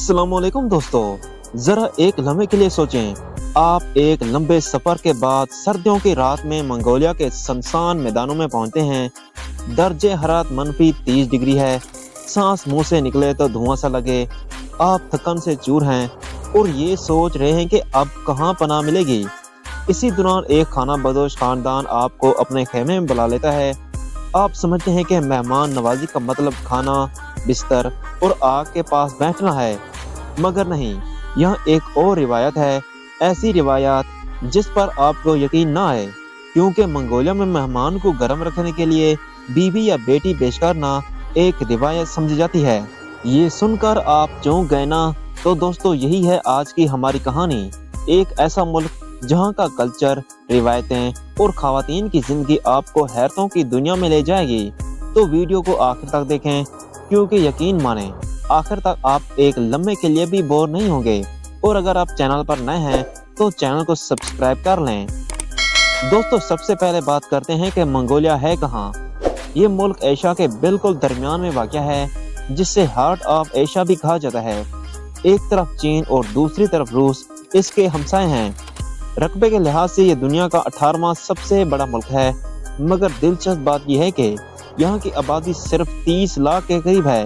अस्सलाम वालेकुम दोस्तों, जरा एक लम्हे के लिए सोचें। आप एक लंबे सफर के बाद सर्दियों की रात में मंगोलिया के सुनसान मैदानों में पहुंचते हैं। दर्जे हरारत -30 डिग्री है, सांस मुंह से निकले तो धुआं सा लगे। आप थकन से चूर हैं और ये सोच रहे हैं कि अब कहाँ पनाह मिलेगी। इसी दौरान एक खाना बदोश खानदान आपको अपने खेमे में बुला लेता है। आप समझते हैं कि मेहमान नवाजी का मतलब खाना, बिस्तर और आग के पास बैठना है, मगर नहीं। यहाँ एक और रिवायत है, ऐसी रिवायत जिस पर आपको यकीन ना आए, क्योंकि मंगोलिया में मेहमान को गर्म रखने के लिए बीवी या बेटी पेश करना एक रिवायत समझी जाती है। ये सुनकर आप चौंक गए ना? तो दोस्तों, यही है आज की हमारी कहानी। एक ऐसा मुल्क जहाँ का कल्चर, रिवायतें और खवातीन की जिंदगी आपको हैरतों की दुनिया में ले जाएगी। तो वीडियो को आखिर तक देखें, क्योंकि यकीन माने आखिर तक आप एक लम्हे के लिए भी बोर नहीं होंगे। और अगर आप चैनल पर नए हैं तो चैनल को सब्सक्राइब कर लें। दोस्तों, सबसे पहले बात करते हैं कि मंगोलिया है कहाँ। ये मुल्क एशिया के बिल्कुल दरमियान में वाक़या है, जिसे हार्ट ऑफ एशिया भी कहा जाता है। एक तरफ चीन और दूसरी तरफ रूस इसके हमसाए हैं। रकबे के लिहाज से ये दुनिया का 18वां सबसे बड़ा मुल्क है, मगर दिलचस्प बात यह है कि यहाँ की आबादी सिर्फ 30 लाख के करीब है।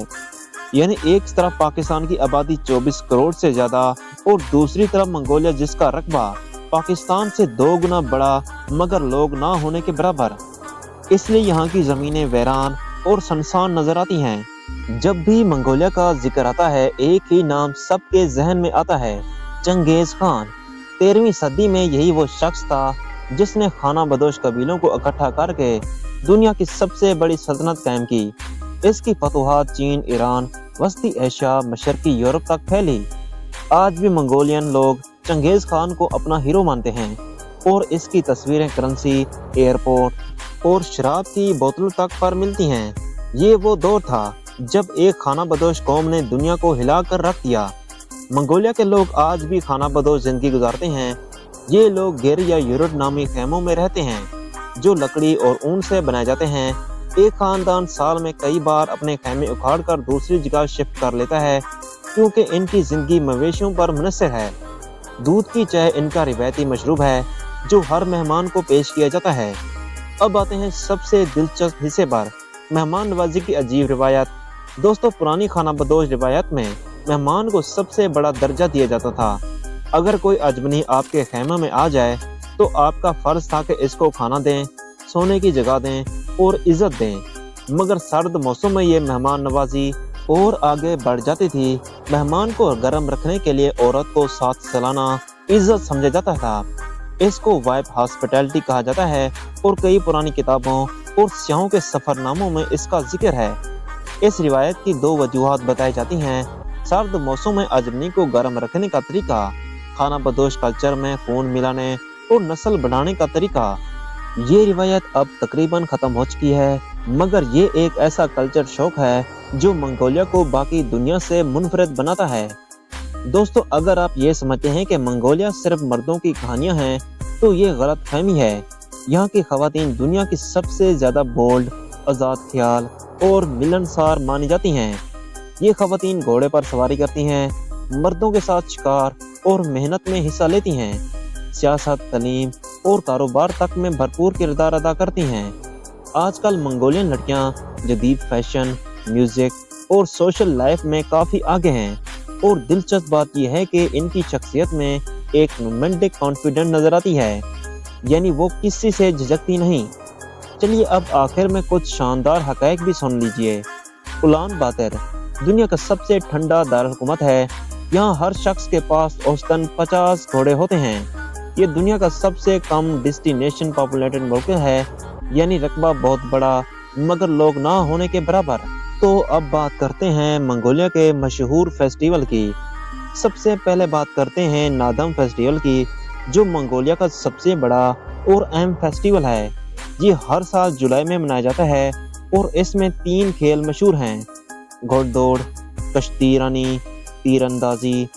यानी एक तरफ पाकिस्तान की आबादी 24 करोड़ से ज्यादा और दूसरी तरफ मंगोलिया, जिसका रकबा पाकिस्तान से 2 गुना बड़ा मगर लोग ना होने के बराबर। इसलिए यहाँ की जमीनें वीरान और सुनसान नजर आती हैं। जब भी मंगोलिया का जिक्र आता है, एक ही नाम सबके जहन में आता है, चंगेज खान। 13वीं सदी में यही वो शख्स था जिसने खाना बदोश कबीलों को इकट्ठा करके दुनिया की सबसे बड़ी सल्तनत कायम की। इसकी फतूहात चीन, ईरान, वस्ती एशिया, मशरकी यूरोप तक फैली। आज भी मंगोलियन लोग चंगेज खान को अपना हीरो मानते हैं और इसकी तस्वीरें करेंसी, एयरपोर्ट और शराब की बोतलों तक पर मिलती हैं। ये वो दौर था जब एक खाना बदोश कौम ने दुनिया को हिला कर रख दिया। मंगोलिया के लोग आज भी खाना बदोश जिंदगी गुजारते हैं। ये लोग गिर या यूरोट नामी खेमों में रहते हैं, जो लकड़ी और ऊन से बनाए जाते हैं। एक खानदान साल में कई बार अपने खेमे उखाड़ कर दूसरी जगह शिफ्ट कर लेता है, क्योंकि इनकी जिंदगी मवेशियों पर मुनहसर है। दूध की चाय इनका रिवायती मशरूब है, जो हर मेहमान को पेश किया जाता है। अब आते हैं सबसे दिलचस्प हिस्से पर, मेहमान नवाजी की अजीब रिवायत। दोस्तों, पुरानी खाना बदोश रिवायत में मेहमान को सबसे बड़ा दर्जा दिया जाता था। अगर कोई अजनबी आपके खेमे में आ जाए तो आपका फर्ज था कि इसको खाना दें, सोने की जगह दें और इज्जत दें। मगर सर्द मौसम में ये मेहमान नवाजी और आगे बढ़ जाती थी। मेहमान को गर्म रखने के लिए औरत को साथ सलाना इज्जत समझा जाता था। इसको वाइफ हॉस्पिटैलिटी कहा जाता है और कई पुरानी किताबों और स्याहों के सफरनामों में इसका जिक्र है। इस रिवायत की 2 वजूहात बताई जाती हैं। सर्द मौसम में अजनबी को गर्म रखने का तरीका, खाना बदोश कल्चर में खून मिलाने और नस्ल बढ़ाने का तरीका। ये रिवायत अब तकरीबन खत्म हो चुकी है, मगर ये एक ऐसा कल्चर शौक है जो मंगोलिया को बाकी दुनिया से मुनफरद बनाता है। दोस्तों, अगर आप ये समझते हैं कि मंगोलिया सिर्फ मर्दों की कहानियां हैं तो ये गलत फहमी है। यहाँ की खवातीन दुनिया की सबसे ज्यादा बोल्ड, आजाद ख्याल और मिलनसार मानी जाती हैं। ये खवातीन घोड़े पर सवारी करती हैं, मर्दों के साथ शिकार और मेहनत में हिस्सा लेती हैं, सियासत, तालीम और कारोबार तक में भरपूर किरदार अदा करती हैं। आजकल मंगोलियन लड़कियां जदीद फैशन, म्यूजिक और सोशल लाइफ में काफ़ी आगे हैं। और दिलचस्प बात यह है कि इनकी शख्सियत में एक रोमांटिक कॉन्फिडेंस नजर आती है, यानी वो किसी से झिझकती नहीं। चलिए अब आखिर में कुछ शानदार हक़ाइक़ भी सुन लीजिए। उलान बातर दुनिया का सबसे ठंडा दारहुकूमत है। यहाँ हर शख्स के पास औसतन 50 घोड़े होते हैं। ये दुनिया का सबसे कम डेस्टिनेशन पॉपुलेटेड मुल्क है, यानी रकबा बहुत बड़ा मगर लोग ना होने के बराबर। तो अब बात करते हैं मंगोलिया के मशहूर फेस्टिवल की। सबसे पहले बात करते हैं नादम फेस्टिवल की, जो मंगोलिया का सबसे बड़ा और अहम फेस्टिवल है। ये हर साल जुलाई में मनाया जाता है और इसमें 3 खेल मशहूर हैं, घोड़दौड़, कश्ती रानी, तीरंदाजी।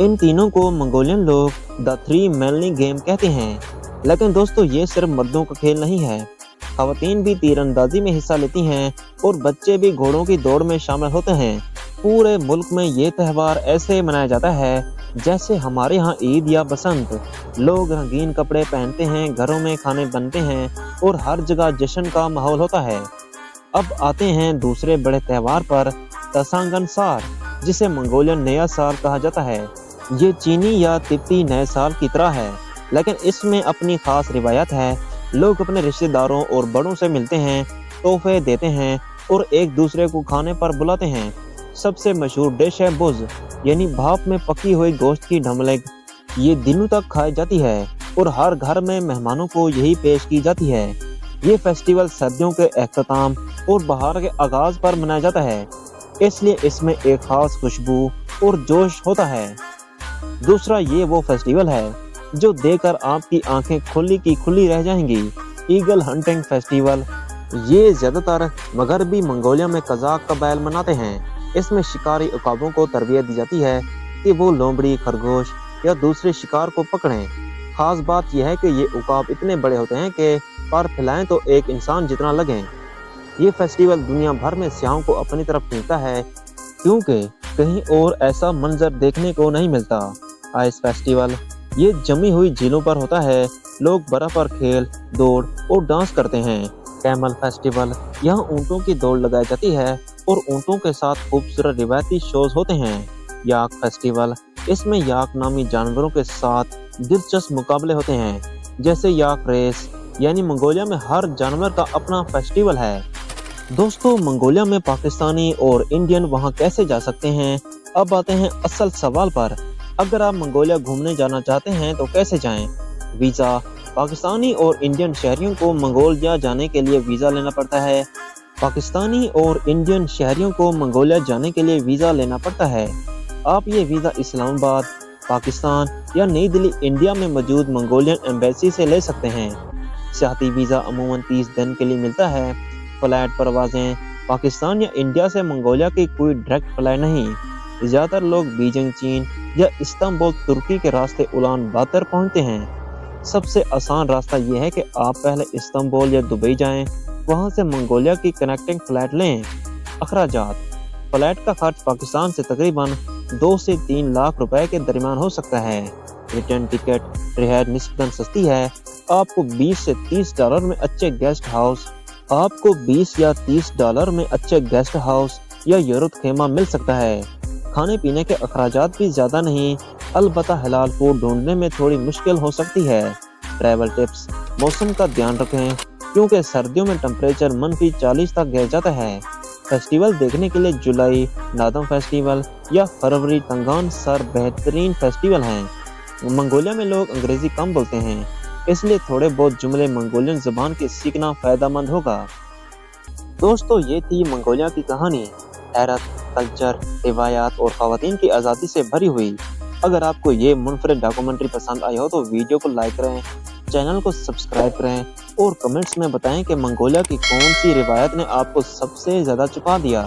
इन तीनों को मंगोलियन लोग द 3 मैनली गेम कहते हैं। लेकिन दोस्तों, ये सिर्फ मर्दों का खेल नहीं है। खवातीन भी तीरंदाजी में हिस्सा लेती हैं और बच्चे भी घोड़ों की दौड़ में शामिल होते हैं। पूरे मुल्क में ये त्यौहार ऐसे मनाया जाता है जैसे हमारे यहाँ ईद या बसंत। लोग रंगीन कपड़े पहनते हैं, घरों में खाने बनते हैं और हर जगह जश्न का माहौल होता है। अब आते हैं दूसरे बड़े त्यौहार पर, तसांगन सार, जिसे मंगोलियन नया साल कहा जाता है। ये चीनी या तिब्बती नए साल की तरह है, लेकिन इसमें अपनी खास रिवायत है। लोग अपने रिश्तेदारों और बड़ों से मिलते हैं, तोहफे देते हैं और एक दूसरे को खाने पर बुलाते हैं। सबसे मशहूर डिश है बुज, यानी भाप में पकी हुई गोश्त की ढमलेग। ये दिनों तक खाई जाती है और हर घर में मेहमानों को यही पेश की जाती है। ये फेस्टिवल सर्दियों के अख्ताम और बहार के आगाज पर मनाया जाता है, इसलिए इसमें एक खास खुशबू और जोश होता है। दूसरा, ये वो फेस्टिवल है जो देखकर आपकी आंखें खुली की खुली रह जाएंगी, ईगल हंटिंग फेस्टिवल। ये ज्यादातर मगरबी मंगोलिया में कजाक कबाइल मनाते हैं। इसमें शिकारी उकाबों को तरबियत दी जाती है कि वो लोमड़ी, खरगोश या दूसरे शिकार को पकड़ें। खास बात यह है कि ये उकाब इतने बड़े होते हैं कि पर फैलाएं तो एक इंसान जितना लगें। ये फेस्टिवल दुनिया भर में सियाहों को अपनी तरफ खींचता है, क्योंकि कहीं और ऐसा मंजर देखने को नहीं मिलता। आइस फेस्टिवल, ये जमी हुई झीलों पर होता है। लोग बर्फ पर खेल, दौड़ और डांस करते हैं। कैमल फेस्टिवल, यहाँ ऊँटों की दौड़ लगाई जाती है और ऊँटों के साथ खूबसूरत रिवायती शोज होते हैं। याक फेस्टिवल, इसमें याक नामी जानवरों के साथ दिलचस्प मुकाबले होते हैं, जैसे याक रेस, यानी मंगोलिया में हर जानवर का अपना फेस्टिवल है। दोस्तों, मंगोलिया में पाकिस्तानी और इंडियन वहाँ कैसे जा सकते हैं? अब आते हैं असल सवाल पर। अगर आप मंगोलिया घूमने जाना चाहते हैं तो कैसे जाएं? वीज़ा। पाकिस्तानी और इंडियन शहरियों को मंगोलिया जाने के लिए वीज़ा लेना पड़ता है। पाकिस्तानी और इंडियन शहरियों को मंगोलिया जाने के लिए वीज़ा लेना पड़ता है। आप ये वीज़ा इस्लामाबाद, पाकिस्तान या नई दिल्ली, इंडिया में मौजूद मंगोलियन एम्बेसी से ले सकते हैं। सियाहती वीज़ा अमूमन 30 दिन के लिए मिलता है। फ्लाइट परवाजें, पाकिस्तान या इंडिया से मंगोलिया की कोई डायरेक्ट फ्लाइट नहीं। ज़्यादातर लोग बीजिंग चीन या इस्तांबुल तुर्की के रास्ते उलान बातर पहुँचते हैं। सबसे आसान रास्ता यह है कि आप पहले इस्तांबुल या दुबई जाएं, वहां से मंगोलिया की कनेक्टिंग फ्लाइट लें। अखराजात। फ्लाइट का खर्च पाकिस्तान से तकरीबन 2 से 3 लाख रुपए के दरमियान हो सकता है। रिटर्न टिकट रिहायश निस्बतन सस्ती है। आपको 20 से 30 डॉलर में अच्छे गेस्ट हाउस या यूरोप खेमा मिल सकता है। खाने पीने के अखराजात भी ज्यादा नहीं, अलबत्ता हलाल फूड ढूंढने में थोड़ी मुश्किल हो सकती है। Travel tips. मौसम का ध्यान रखें, क्योंकि सर्दियों में टेम्परेचर -40 तक गिर जाता है। फेस्टिवल देखने के लिए जुलाई नादम फेस्टिवल या फरवरी तंगान सर बेहतरीन फेस्टिवल हैं। मंगोलिया में लोग अंग्रेजी कम बोलते हैं, इसलिए थोड़े बहुत जुमले मंगोलियन जुबान के सीखना फायदेमंद होगा। दोस्तों, ये थी मंगोलिया की कहानी, हैरत, कल्चर, रिवायात और ख़वातीन की आज़ादी से भरी हुई। अगर आपको ये मुनफरिद डॉक्यूमेंट्री पसंद आई हो तो वीडियो को लाइक करें, चैनल को सब्सक्राइब करें और कमेंट्स में बताएं कि मंगोलिया की कौन सी रिवायत ने आपको सबसे ज़्यादा चुका दिया।